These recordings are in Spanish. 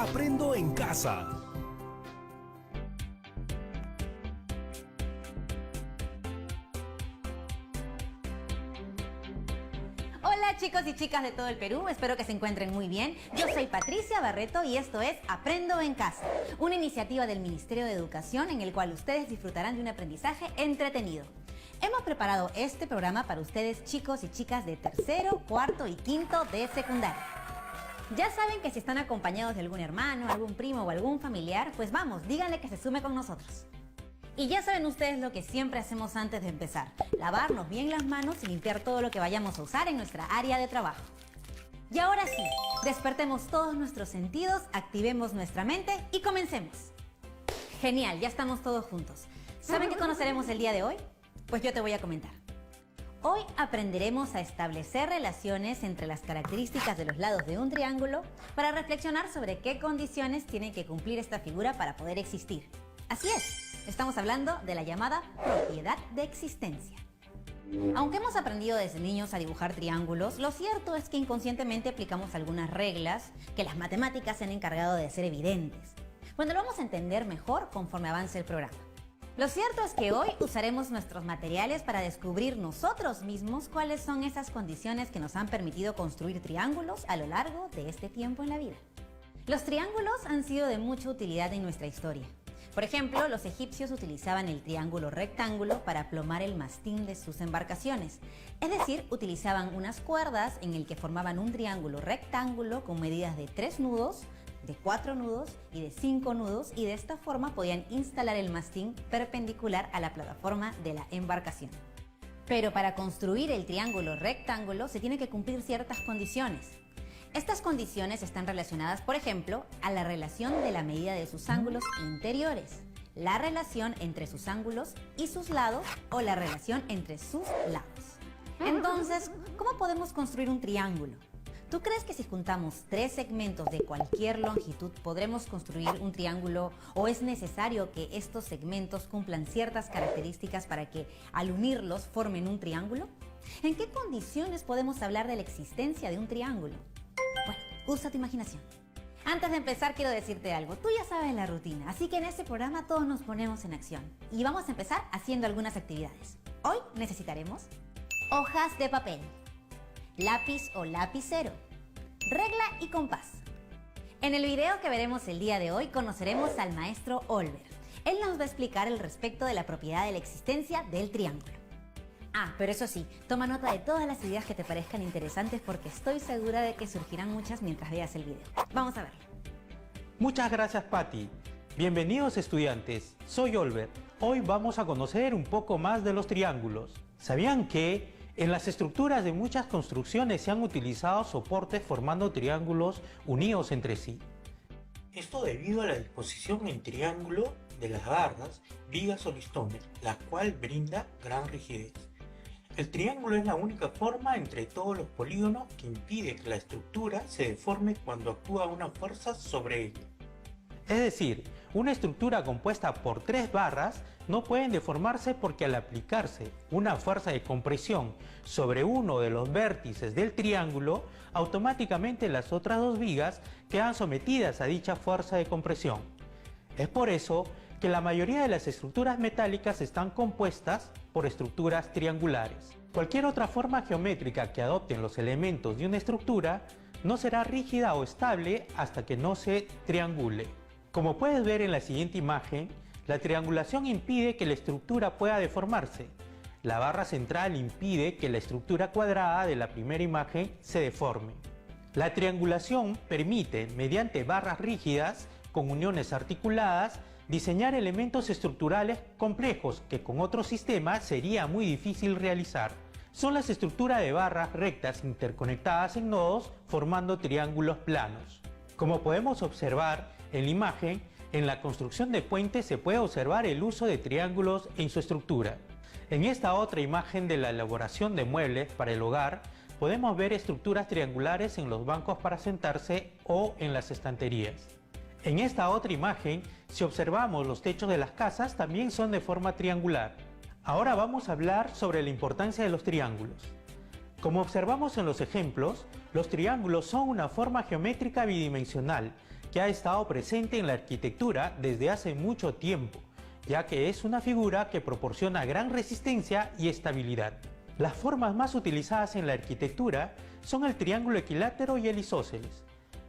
Aprendo en casa. Hola chicos y chicas de todo el Perú, espero que se encuentren muy bien. Yo soy Patricia Barreto y esto es Aprendo en Casa, una iniciativa del Ministerio de Educación en el cual ustedes disfrutarán de un aprendizaje entretenido. Hemos preparado este programa para ustedes chicos y chicas de tercero, cuarto y quinto de secundaria. Ya saben que si están acompañados de algún hermano, algún primo o algún familiar, pues vamos, díganle que se sume con nosotros. Y ya saben ustedes lo que siempre hacemos antes de empezar, lavarnos bien las manos y limpiar todo lo que vayamos a usar en nuestra área de trabajo. Y ahora sí, despertemos todos nuestros sentidos, activemos nuestra mente y comencemos. Genial, ya estamos todos juntos. ¿Saben qué conoceremos el día de hoy? Pues yo te voy a comentar. Hoy aprenderemos a establecer relaciones entre las características de los lados de un triángulo para reflexionar sobre qué condiciones tiene que cumplir esta figura para poder existir. Así es, estamos hablando de la llamada propiedad de existencia. Aunque hemos aprendido desde niños a dibujar triángulos, lo cierto es que inconscientemente aplicamos algunas reglas que las matemáticas se han encargado de hacer evidentes. Bueno, lo vamos a entender mejor conforme avance el programa. Lo cierto es que hoy usaremos nuestros materiales para descubrir nosotros mismos cuáles son esas condiciones que nos han permitido construir triángulos a lo largo de este tiempo en la vida. Los triángulos han sido de mucha utilidad en nuestra historia. Por ejemplo, los egipcios utilizaban el triángulo rectángulo para aplomar el mastín de sus embarcaciones. Es decir, utilizaban unas cuerdas en el que formaban un triángulo rectángulo con medidas de 3 nudos, de 4 nudos y de 5 nudos, y de esta forma podían instalar el mastín perpendicular a la plataforma de la embarcación. Pero para construir el triángulo rectángulo se tiene que cumplir ciertas condiciones. Estas condiciones están relacionadas, por ejemplo, a la relación de la medida de sus ángulos interiores, la relación entre sus ángulos y sus lados o la relación entre sus lados. Entonces, ¿cómo podemos construir un triángulo? ¿Tú crees que si juntamos 3 segmentos de cualquier longitud podremos construir un triángulo, o es necesario que estos segmentos cumplan ciertas características para que al unirlos formen un triángulo? ¿En qué condiciones podemos hablar de la existencia de un triángulo? Bueno, usa tu imaginación. Antes de empezar quiero decirte algo, tú ya sabes la rutina, así que en este programa todos nos ponemos en acción y vamos a empezar haciendo algunas actividades. Hoy necesitaremos hojas de papel, lápiz o lapicero, regla y compás. En el video que veremos el día de hoy conoceremos al maestro Olver. Él nos va a explicar el respecto de la propiedad de la existencia del triángulo. Ah, pero eso sí, toma nota de todas las ideas que te parezcan interesantes porque estoy segura de que surgirán muchas mientras veas el video. Vamos a verlo. Muchas gracias, Patti. Bienvenidos estudiantes, soy Olver. Hoy vamos a conocer un poco más de los triángulos. ¿Sabían que en las estructuras de muchas construcciones se han utilizado soportes formando triángulos unidos entre sí? Esto debido a la disposición en triángulo de las barras, vigas o listones, la cual brinda gran rigidez. El triángulo es la única forma entre todos los polígonos que impide que la estructura se deforme cuando actúa una fuerza sobre ella. Es decir, una estructura compuesta por 3 barras no pueden deformarse porque al aplicarse una fuerza de compresión sobre uno de los vértices del triángulo, automáticamente las otras 2 vigas quedan sometidas a dicha fuerza de compresión. Es por eso que la mayoría de las estructuras metálicas están compuestas por estructuras triangulares. Cualquier otra forma geométrica que adopten los elementos de una estructura no será rígida o estable hasta que no se triangule. Como puedes ver en la siguiente imagen, la triangulación impide que la estructura pueda deformarse. La barra central impide que la estructura cuadrada de la primera imagen se deforme. La triangulación permite, mediante barras rígidas con uniones articuladas, diseñar elementos estructurales complejos que con otro sistema sería muy difícil realizar. Son las estructuras de barras rectas interconectadas en nodos formando triángulos planos. Como podemos observar en la imagen, en la construcción de puentes se puede observar el uso de triángulos en su estructura. En esta otra imagen de la elaboración de muebles para el hogar, podemos ver estructuras triangulares en los bancos para sentarse o en las estanterías. En esta otra imagen, si observamos los techos de las casas, también son de forma triangular. Ahora vamos a hablar sobre la importancia de los triángulos. Como observamos en los ejemplos, los triángulos son una forma geométrica bidimensional que ha estado presente en la arquitectura desde hace mucho tiempo, ya que es una figura que proporciona gran resistencia y estabilidad. Las formas más utilizadas en la arquitectura son el triángulo equilátero y el isósceles.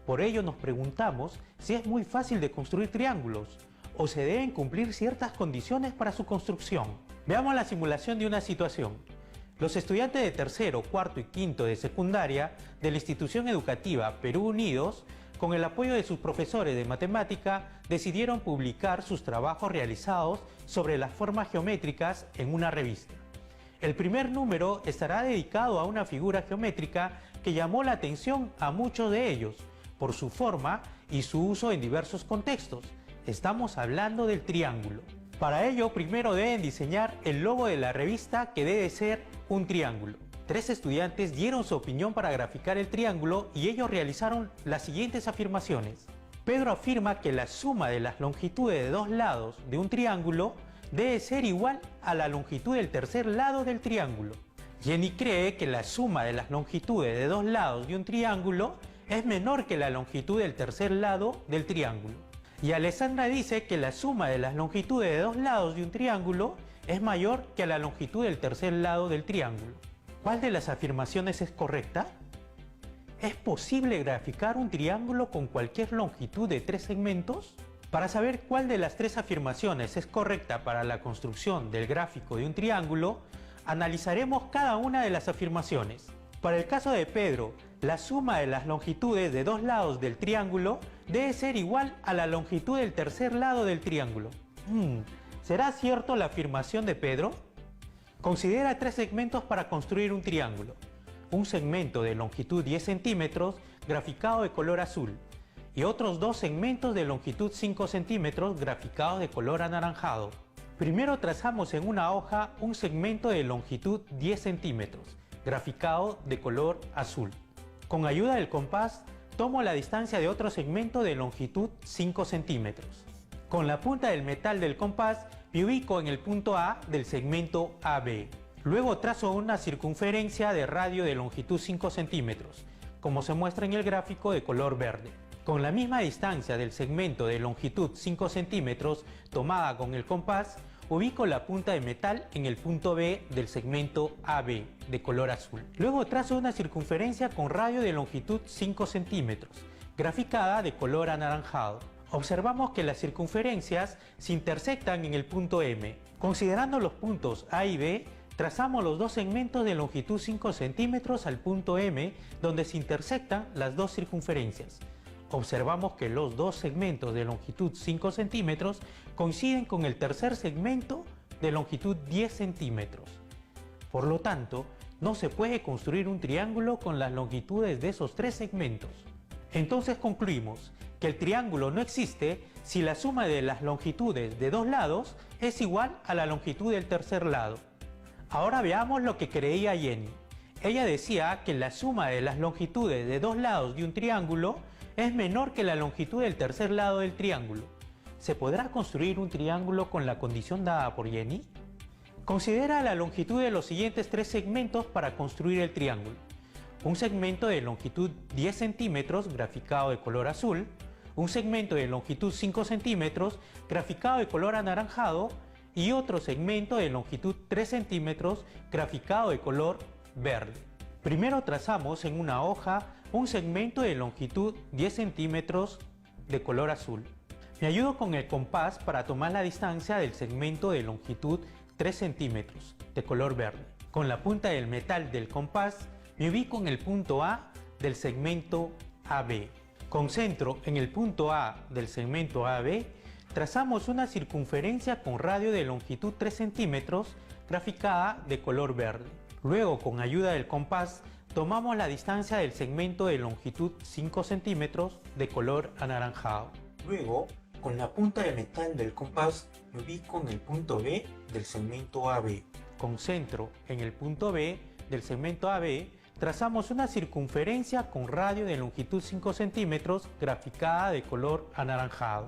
Por ello nos preguntamos si es muy fácil de construir triángulos o se deben cumplir ciertas condiciones para su construcción. Veamos la simulación de una situación. Los estudiantes de tercero, cuarto y quinto de secundaria de la institución educativa Perú Unidos, con el apoyo de sus profesores de matemática, decidieron publicar sus trabajos realizados sobre las formas geométricas en una revista. El primer número estará dedicado a una figura geométrica que llamó la atención a muchos de ellos por su forma y su uso en diversos contextos. Estamos hablando del triángulo. Para ello, primero deben diseñar el logo de la revista, que debe ser un triángulo. 3 estudiantes dieron su opinión para graficar el triángulo y ellos realizaron las siguientes afirmaciones. Pedro afirma que la suma de las longitudes de 2 lados de un triángulo debe ser igual a la longitud del tercer lado del triángulo. Jenny cree que la suma de las longitudes de 2 lados de un triángulo es menor que la longitud del tercer lado del triángulo. Y Alessandra dice que la suma de las longitudes de 2 lados de un triángulo es mayor que la longitud del tercer lado del triángulo. ¿Cuál de las afirmaciones es correcta? ¿Es posible graficar un triángulo con cualquier longitud de 3 segmentos? Para saber cuál de las 3 afirmaciones es correcta para la construcción del gráfico de un triángulo, analizaremos cada una de las afirmaciones. Para el caso de Pedro, la suma de las longitudes de 2 lados del triángulo debe ser igual a la longitud del tercer lado del triángulo. ¿Será cierto la afirmación de Pedro? Considera 3 segmentos para construir un triángulo. Un segmento de longitud 10 centímetros graficado de color azul y otros 2 segmentos de longitud 5 centímetros graficados de color anaranjado. Primero trazamos en una hoja un segmento de longitud 10 centímetros graficado de color azul. Con ayuda del compás tomo la distancia de otro segmento de longitud 5 centímetros. Con la punta del metal del compás me ubico en el punto A del segmento AB. Luego trazo una circunferencia de radio de longitud 5 centímetros, como se muestra en el gráfico de color verde. Con la misma distancia del segmento de longitud 5 centímetros tomada con el compás, ubico la punta de metal en el punto B del segmento AB de color azul. Luego trazo una circunferencia con radio de longitud 5 centímetros, graficada de color anaranjado. Observamos que las circunferencias se intersectan en el punto M. Considerando los puntos A y B, trazamos los 2 segmentos de longitud 5 centímetros al punto M, donde se intersectan las 2 circunferencias. Observamos que los 2 segmentos de longitud 5 centímetros coinciden con el tercer segmento de longitud 10 centímetros. Por lo tanto, no se puede construir un triángulo con las longitudes de esos 3 segmentos. Entonces concluimos que el triángulo no existe si la suma de las longitudes de 2 lados es igual a la longitud del tercer lado. Ahora veamos lo que creía Jenny. Ella decía que la suma de las longitudes de 2 lados de un triángulo es menor que la longitud del tercer lado del triángulo. ¿Se podrá construir un triángulo con la condición dada por Jenny? Considera la longitud de los siguientes 3 segmentos para construir el triángulo. Un segmento de longitud 10 centímetros graficado de color azul, un segmento de longitud 5 centímetros graficado de color anaranjado y otro segmento de longitud 3 centímetros graficado de color verde. Primero trazamos en una hoja un segmento de longitud 10 centímetros de color azul. Me ayudo con el compás para tomar la distancia del segmento de longitud 3 centímetros de color verde. Con la punta del metal del compás me ubico en el punto A del segmento AB. Concentro en el punto A del segmento AB, trazamos una circunferencia con radio de longitud 3 centímetros graficada de color verde. Luego, con ayuda del compás, tomamos la distancia del segmento de longitud 5 centímetros de color anaranjado. Luego, con la punta de metal del compás, me ubico en el punto B del segmento AB. Concentro en el punto B del segmento AB, trazamos una circunferencia con radio de longitud 5 centímetros graficada de color anaranjado.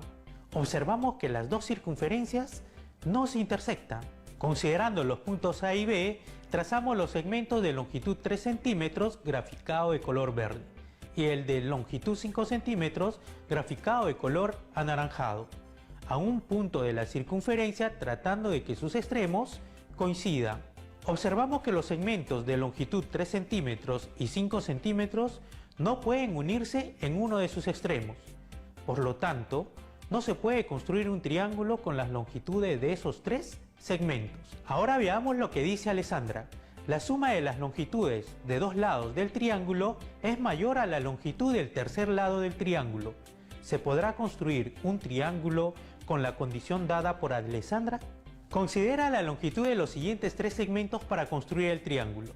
Observamos que las 2 circunferencias no se intersectan. Considerando los puntos A y B, trazamos los segmentos de longitud 3 centímetros graficado de color verde y el de longitud 5 centímetros graficado de color anaranjado, a un punto de la circunferencia tratando de que sus extremos coincidan. Observamos que los segmentos de longitud 3 centímetros y 5 centímetros no pueden unirse en uno de sus extremos. Por lo tanto, no se puede construir un triángulo con las longitudes de esos tres segmentos. Ahora veamos lo que dice Alessandra. La suma de las longitudes de dos lados del triángulo es mayor a la longitud del tercer lado del triángulo. ¿Se podrá construir un triángulo con la condición dada por Alessandra? Considera la longitud de los siguientes tres segmentos para construir el triángulo.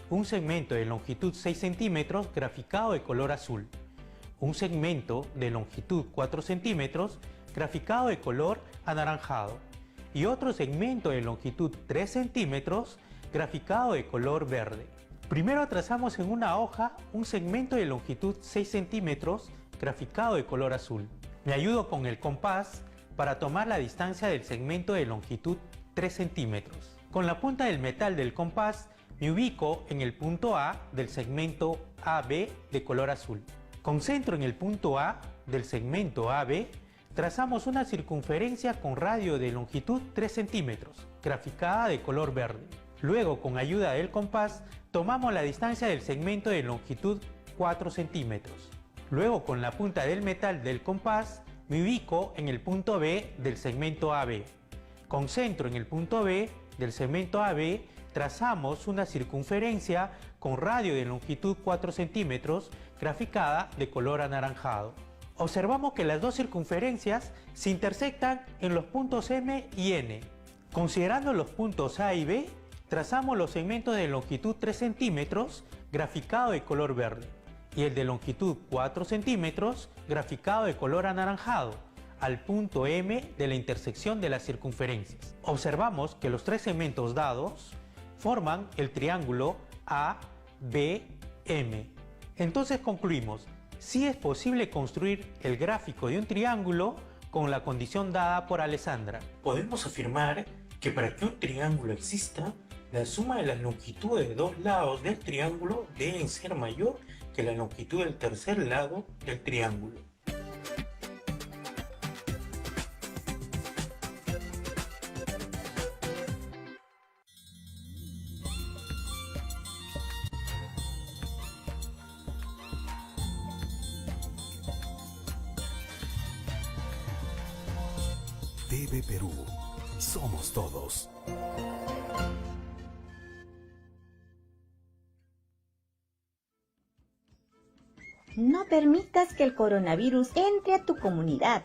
Un segmento de longitud 6 centímetros graficado de color azul. Un segmento de longitud 4 centímetros graficado de color anaranjado. Y otro segmento de longitud 3 centímetros graficado de color verde. Primero trazamos en una hoja un segmento de longitud 6 centímetros graficado de color azul. Me ayudo con el compás para tomar la distancia del segmento de longitud 3 centímetros. Con la punta del metal del compás me ubico en el punto A del segmento AB de color azul. Concentro en el punto A del segmento AB, trazamos una circunferencia con radio de longitud 3 centímetros, graficada de color verde. Luego, con ayuda del compás, tomamos la distancia del segmento de longitud 4 centímetros. Luego, con la punta del metal del compás, me ubico en el punto B del segmento AB. Concentro en el punto B del segmento AB, trazamos una circunferencia con radio de longitud 4 centímetros, graficada de color anaranjado. Observamos que las dos circunferencias se intersectan en los puntos M y N. Considerando los puntos A y B, trazamos los segmentos de longitud 3 centímetros, graficado de color verde, y el de longitud 4 centímetros, graficado de color anaranjado, al punto M de la intersección de las circunferencias. Observamos que los tres segmentos dados forman el triángulo ABM. Entonces concluimos, sí es posible construir el gráfico de un triángulo con la condición dada por Alessandra. Podemos afirmar que para que un triángulo exista, la suma de las longitudes de dos lados del triángulo deben ser mayor que la longitud del tercer lado del triángulo. TV Perú. Somos todos. No permitas que el coronavirus entre a tu comunidad.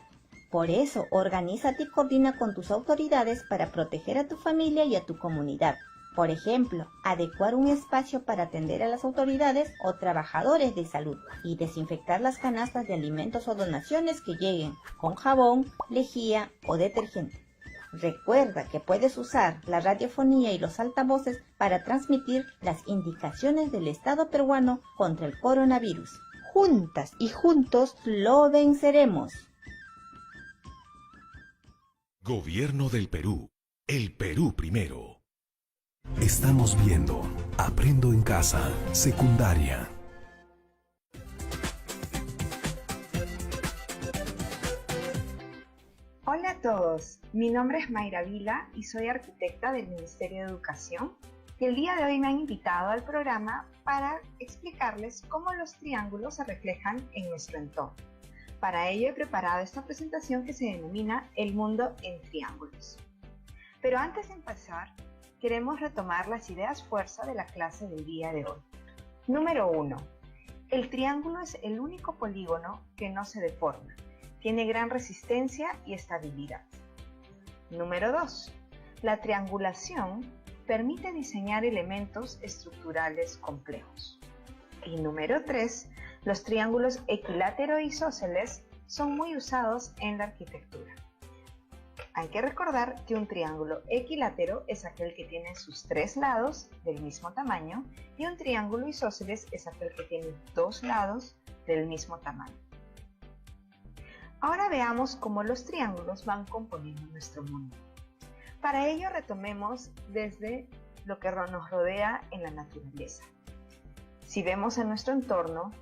Por eso, organízate y coordina con tus autoridades para proteger a tu familia y a tu comunidad. Por ejemplo, adecuar un espacio para atender a las autoridades o trabajadores de salud y desinfectar las canastas de alimentos o donaciones que lleguen con jabón, lejía o detergente. Recuerda que puedes usar la radiofonía y los altavoces para transmitir las indicaciones del Estado peruano contra el coronavirus. Juntas y juntos lo venceremos. Gobierno del Perú. El Perú primero. Estamos viendo Aprendo en Casa, secundaria. Hola a todos, mi nombre es Mayra Vila y soy arquitecta del Ministerio de Educación y el día de hoy me han invitado al programa para explicarles cómo los triángulos se reflejan en nuestro entorno. Para ello he preparado esta presentación que se denomina El mundo en triángulos. Pero antes de empezar, queremos retomar las ideas fuerza de la clase del día de hoy. Número 1. El triángulo es el único polígono que no se deforma. Tiene gran resistencia y estabilidad. Número 2. La triangulación permite diseñar elementos estructurales complejos. Y número 3. Los triángulos equilátero e isósceles son muy usados en la arquitectura. Hay que recordar que un triángulo equilátero es aquel que tiene sus tres lados del mismo tamaño y un triángulo isósceles es aquel que tiene dos lados del mismo tamaño. Ahora veamos cómo los triángulos van componiendo nuestro mundo. Para ello retomemos desde lo que nos rodea en la naturaleza. Si vemos en nuestro entorno,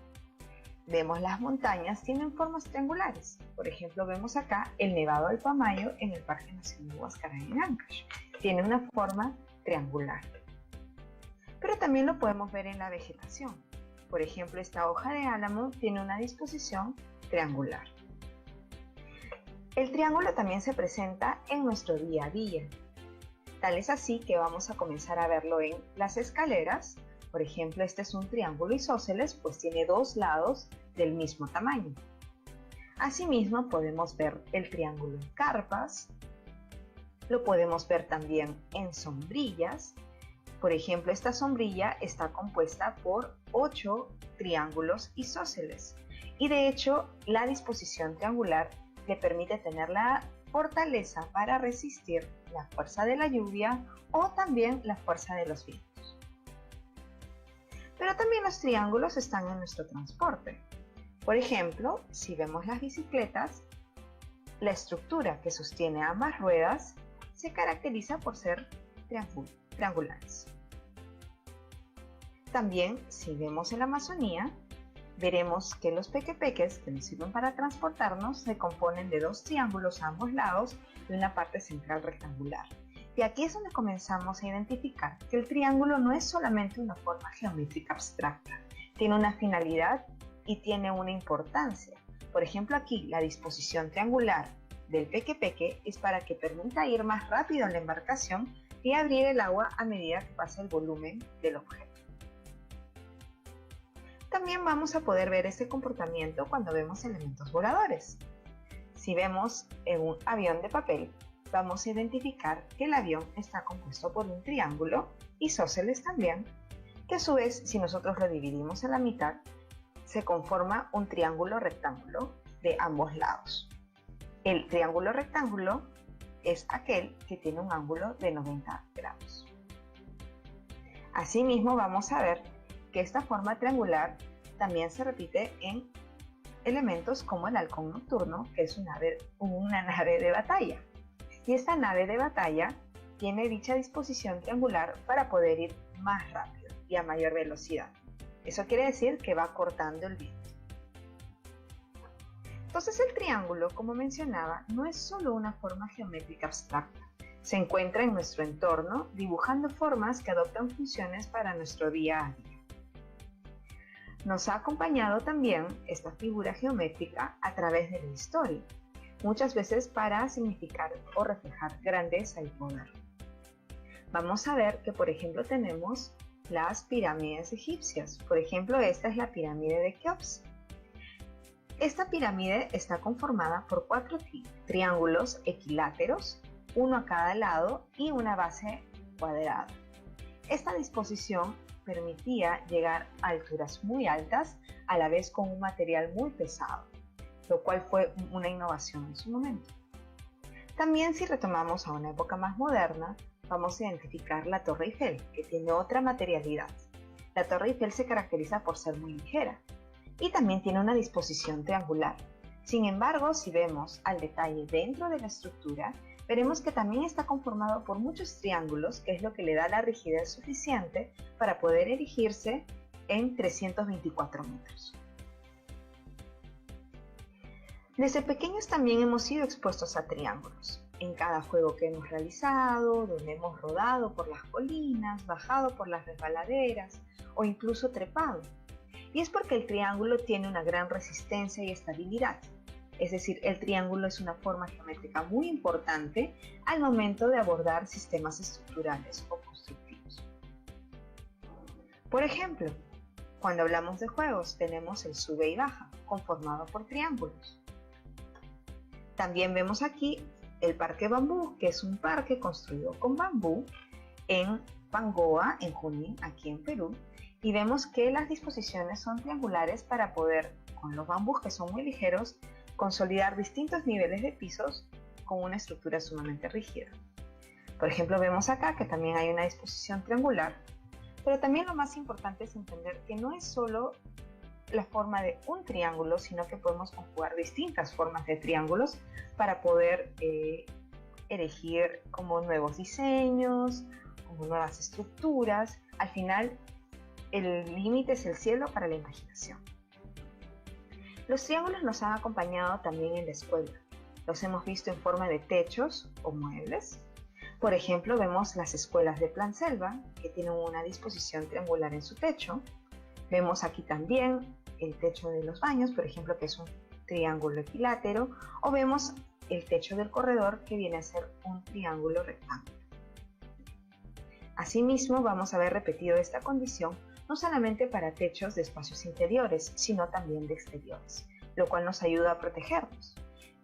vemos las montañas tienen formas triangulares. Por ejemplo, vemos acá el Nevado del Pamayo en el Parque Nacional Huascarán en Ancash. Tiene una forma triangular. Pero también lo podemos ver en la vegetación. Por ejemplo, esta hoja de álamo tiene una disposición triangular. El triángulo también se presenta en nuestro día a día. Tal es así que vamos a comenzar a verlo en las escaleras. Por ejemplo, este es un triángulo isósceles, pues tiene dos lados del mismo tamaño. Asimismo, podemos ver el triángulo en carpas. Lo podemos ver también en sombrillas. Por ejemplo, esta sombrilla está compuesta por 8 triángulos isósceles. Y de hecho, la disposición triangular le permite tener la fortaleza para resistir la fuerza de la lluvia o también la fuerza de los vientos. Pero también los triángulos están en nuestro transporte. Por ejemplo, si vemos las bicicletas, la estructura que sostiene ambas ruedas se caracteriza por ser triangulares. También, si vemos en la Amazonía, veremos que los pequepeques que nos sirven para transportarnos se componen de dos triángulos a ambos lados y una parte central rectangular. Y aquí es donde comenzamos a identificar que el triángulo no es solamente una forma geométrica abstracta, tiene una finalidad y tiene una importancia. Por ejemplo, aquí la disposición triangular del pequepeque es para que permita ir más rápido en la embarcación y abrir el agua a medida que pasa el volumen del objeto. También vamos a poder ver este comportamiento cuando vemos elementos voladores. Si vemos en un avión de papel, vamos a identificar que el avión está compuesto por un triángulo, isósceles también, que a su vez, si nosotros lo dividimos en la mitad, se conforma un triángulo rectángulo de ambos lados. El triángulo rectángulo es aquel que tiene un ángulo de 90 grados. Asimismo, vamos a ver que esta forma triangular también se repite en elementos como el halcón nocturno, que es una nave de batalla. Y esta nave de batalla tiene dicha disposición triangular para poder ir más rápido y a mayor velocidad. Eso quiere decir que va cortando el viento. Entonces el triángulo, como mencionaba, no es solo una forma geométrica abstracta. Se encuentra en nuestro entorno dibujando formas que adoptan funciones para nuestro día a día. Nos ha acompañado también esta figura geométrica a través de la historia, muchas veces para significar o reflejar grandeza y poder. Vamos a ver que, por ejemplo, tenemos las pirámides egipcias. Por ejemplo, esta es la pirámide de Keops. Esta pirámide está conformada por 4 triángulos equiláteros, uno a cada lado y una base cuadrada. Esta disposición permitía llegar a alturas muy altas, a la vez con un material muy pesado, lo cual fue una innovación en su momento. También, si retomamos a una época más moderna, vamos a identificar la Torre Eiffel, que tiene otra materialidad. La Torre Eiffel se caracteriza por ser muy ligera y también tiene una disposición triangular. Sin embargo, si vemos al detalle dentro de la estructura, veremos que también está conformado por muchos triángulos, que es lo que le da la rigidez suficiente para poder erigirse en 324 metros. Desde pequeños también hemos sido expuestos a triángulos. En cada juego que hemos realizado, donde hemos rodado por las colinas, bajado por las resbaladeras o incluso trepado. Y es porque el triángulo tiene una gran resistencia y estabilidad. Es decir, el triángulo es una forma geométrica muy importante al momento de abordar sistemas estructurales o constructivos. Por ejemplo, cuando hablamos de juegos tenemos el sube y baja, conformado por triángulos. También vemos aquí el Parque Bambú, que es un parque construido con bambú en Pangoa, en Junín, aquí en Perú, y vemos que las disposiciones son triangulares para poder, con los bambús que son muy ligeros, consolidar distintos niveles de pisos con una estructura sumamente rígida. Por ejemplo, vemos acá que también hay una disposición triangular, pero también lo más importante es entender que no es solo la forma de un triángulo, sino que podemos conjugar distintas formas de triángulos para poder erigir como nuevos diseños, como nuevas estructuras. Al final, el límite es el cielo para la imaginación. Los triángulos nos han acompañado también en la escuela. Los hemos visto en forma de techos o muebles. Por ejemplo, vemos las escuelas de Plan Selva, que tienen una disposición triangular en su techo. Vemos aquí también el techo de los baños, por ejemplo, que es un triángulo equilátero, o vemos el techo del corredor, que viene a ser un triángulo rectángulo. Asimismo, vamos a ver repetido esta condición no solamente para techos de espacios interiores, sino también de exteriores, lo cual nos ayuda a protegernos.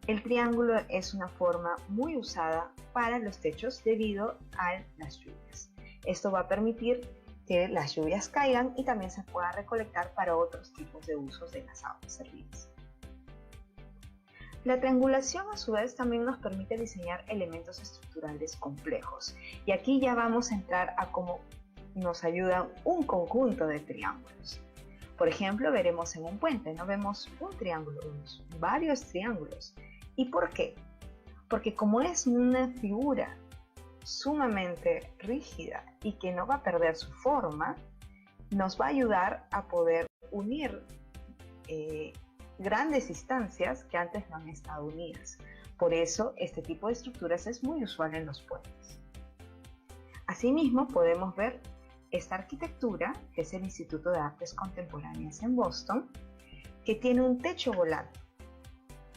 El triángulo es una forma muy usada para los techos debido a las lluvias. Esto va a permitir que las lluvias caigan y también se pueda recolectar para otros tipos de usos de las aguas servidas. La triangulación a su vez también nos permite diseñar elementos estructurales complejos, y aquí ya vamos a entrar a cómo nos ayuda un conjunto de triángulos. Por ejemplo, veremos en un puente, no vemos un triángulo, vemos varios triángulos. ¿Y por qué? Porque como es una figura sumamente rígida y que no va a perder su forma, nos va a ayudar a poder unir grandes instancias que antes no han estado unidas. Por eso, este tipo de estructuras es muy usual en los puentes. Asimismo, podemos ver esta arquitectura, que es el Instituto de Artes Contemporáneas en Boston, que tiene un techo volante.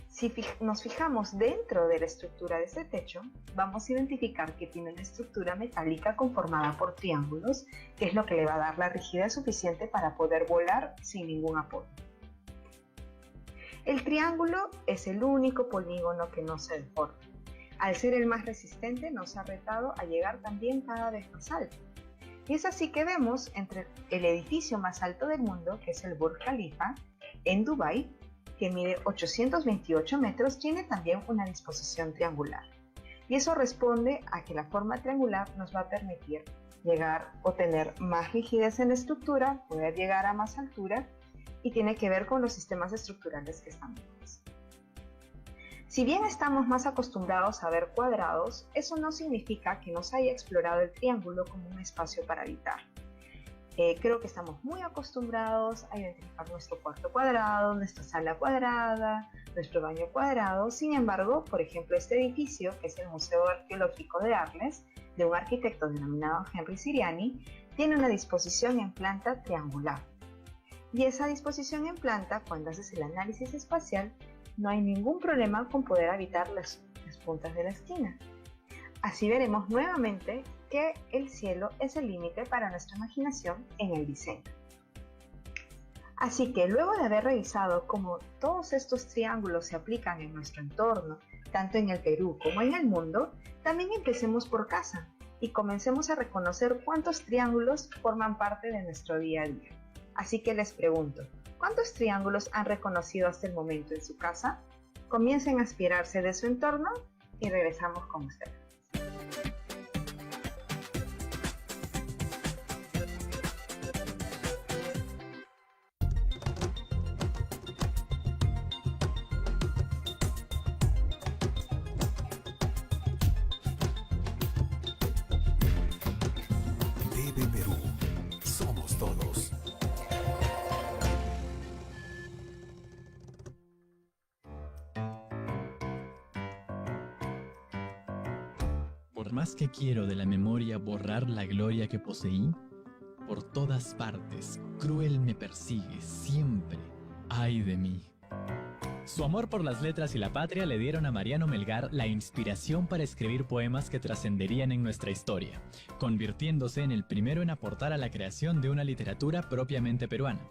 Si nos fijamos dentro de la estructura de este techo, vamos a identificar que tiene una estructura metálica conformada por triángulos, que es lo que le va a dar la rigidez suficiente para poder volar sin ningún apoyo. El triángulo es el único polígono que no se deforma. Al ser el más resistente, nos ha retado a llegar también cada vez más alto. Y es así que vemos entre el edificio más alto del mundo, que es el Burj Khalifa, en Dubái, que mide 828 metros, tiene también una disposición triangular. Y eso responde a que la forma triangular nos va a permitir llegar o tener más rigidez en la estructura, poder llegar a más altura, y tiene que ver con los sistemas estructurales que están vivos. Si bien estamos más acostumbrados a ver cuadrados, eso no significa que nos haya explorado el triángulo como un espacio para habitar. Creo que estamos muy acostumbrados a identificar nuestro cuarto cuadrado, nuestra sala cuadrada, nuestro baño cuadrado. Sin embargo, por ejemplo, este edificio, que es el Museo Arqueológico de Arles, de un arquitecto denominado Henry Siriani, tiene una disposición en planta triangular. Y esa disposición en planta, cuando haces el análisis espacial, no hay ningún problema con poder habitar las puntas de la esquina. Así veremos nuevamente que el cielo es el límite para nuestra imaginación en el diseño. Así que luego de haber revisado cómo todos estos triángulos se aplican en nuestro entorno, tanto en el Perú como en el mundo, también empecemos por casa y comencemos a reconocer cuántos triángulos forman parte de nuestro día a día. Así que les pregunto, ¿cuántos triángulos han reconocido hasta el momento en su casa? Comiencen a aspirarse de su entorno y regresamos con ustedes. TV Perú. Somos todos. Por más que quiero de la memoria borrar la gloria que poseí, por todas partes, cruel me persigue siempre, ay de mí. Su amor por las letras y la patria le dieron a Mariano Melgar la inspiración para escribir poemas que trascenderían en nuestra historia, convirtiéndose en el primero en aportar a la creación de una literatura propiamente peruana.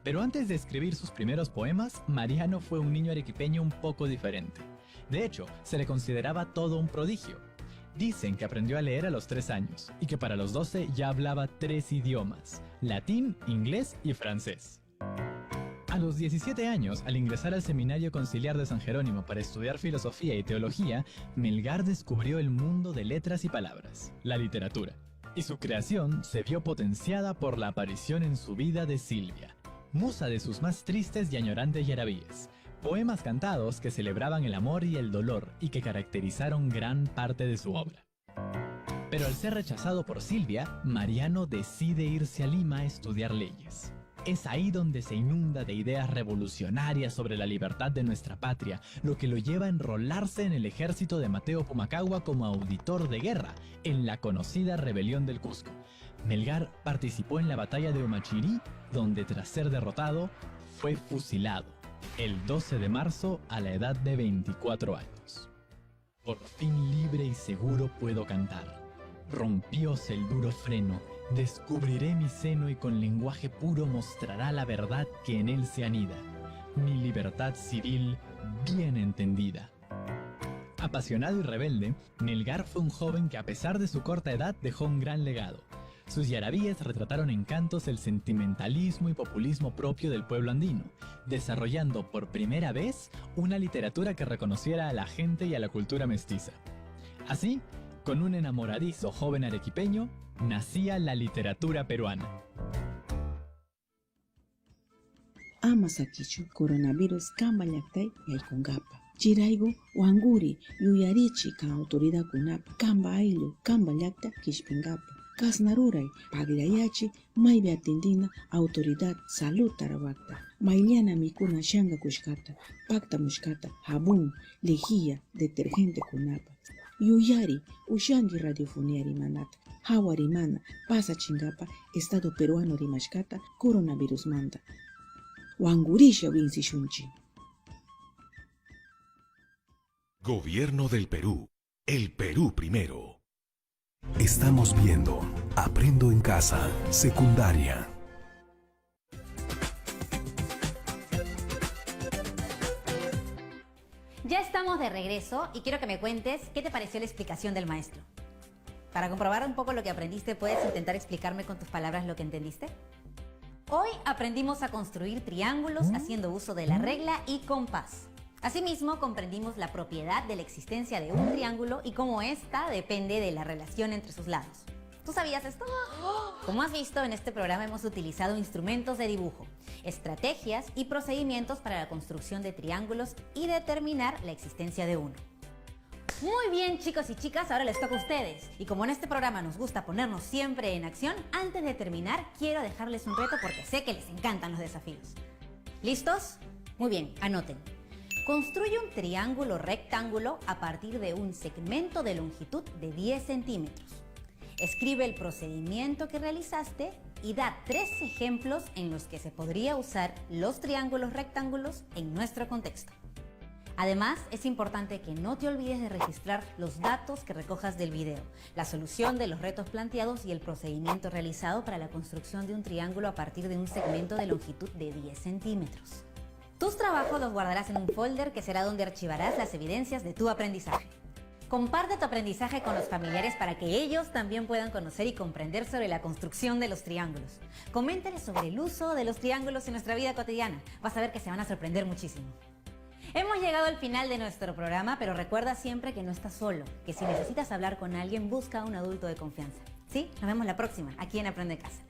Pero antes de escribir sus primeros poemas, Mariano fue un niño arequipeño un poco diferente. De hecho, se le consideraba todo un prodigio. Dicen que aprendió a leer a los 3 años y que para los 12 ya hablaba 3 idiomas: latín, inglés y francés. A los 17 años, al ingresar al Seminario Conciliar de San Jerónimo para estudiar filosofía y teología, Melgar descubrió el mundo de letras y palabras, la literatura, y su creación se vio potenciada por la aparición en su vida de Silvia, musa de sus más tristes y añorantes yarabíes, poemas cantados que celebraban el amor y el dolor y que caracterizaron gran parte de su obra. Pero al ser rechazado por Silvia, Mariano decide irse a Lima a estudiar leyes. Es ahí donde se inunda de ideas revolucionarias sobre la libertad de nuestra patria, lo que lo lleva a enrolarse en el ejército de Mateo Pumacahua como auditor de guerra, en la conocida rebelión del Cusco. Melgar participó en la batalla de Huamachirí, donde tras ser derrotado, fue fusilado, el 12 de marzo a la edad de 24 años. Por fin libre y seguro puedo cantar. Rompióse el duro freno, descubriré mi seno y con lenguaje puro mostrará la verdad que en él se anida, mi libertad civil bien entendida. Apasionado y rebelde, Melgar fue un joven que a pesar de su corta edad dejó un gran legado. Sus yarabíes retrataron en cantos el sentimentalismo y populismo propio del pueblo andino, desarrollando por primera vez una literatura que reconociera a la gente y a la cultura mestiza. Así, con un enamoradizo joven arequipeño, nacía la literatura peruana. Ama sakichu coronavirus kama llaktay yaykungapa. Chiraygu wanguri yuyarichi kan autoridad kunapa kamba ayllu kamba llakta kishpingapa. Kasnaruray paglayachi maybe atendina autoridad salud tarawakta. Mailiana mikuna shanga kushkata, pakta mushkata, jabón, lejía, detergente kunapa. Yuyari ushangi radiofonía rimanata. Hawa rimana pasa chingapa estado peruano rimashkata coronavirus manda. Wangurisha vinci shunchi. Gobierno del Perú. El Perú primero. Estamos viendo Aprendo en Casa, secundaria. Ya estamos de regreso y quiero que me cuentes qué te pareció la explicación del maestro. Para comprobar un poco lo que aprendiste, ¿puedes intentar explicarme con tus palabras lo que entendiste? Hoy aprendimos a construir triángulos haciendo uso de la regla y compás. Asimismo, comprendimos la propiedad de la existencia de un triángulo y cómo ésta depende de la relación entre sus lados. ¿Tú sabías esto? Como has visto, en este programa hemos utilizado instrumentos de dibujo, estrategias y procedimientos para la construcción de triángulos y determinar la existencia de uno. Muy bien, chicos y chicas, ahora les toca a ustedes. Y como en este programa nos gusta ponernos siempre en acción, antes de terminar quiero dejarles un reto porque sé que les encantan los desafíos. ¿Listos? Muy bien, anoten. Construye un triángulo rectángulo a partir de un segmento de longitud de 10 centímetros. Escribe el procedimiento que realizaste y da 3 ejemplos en los que se podría usar los triángulos rectángulos en nuestro contexto. Además, es importante que no te olvides de registrar los datos que recojas del video, la solución de los retos planteados y el procedimiento realizado para la construcción de un triángulo a partir de un segmento de longitud de 10 centímetros. Tus trabajos los guardarás en un folder que será donde archivarás las evidencias de tu aprendizaje. Comparte tu aprendizaje con los familiares para que ellos también puedan conocer y comprender sobre la construcción de los triángulos. Coméntales sobre el uso de los triángulos en nuestra vida cotidiana. Vas a ver que se van a sorprender muchísimo. Hemos llegado al final de nuestro programa, pero recuerda siempre que no estás solo, que si necesitas hablar con alguien, busca a un adulto de confianza. ¿Sí? Nos vemos la próxima, aquí en Aprende en Casa.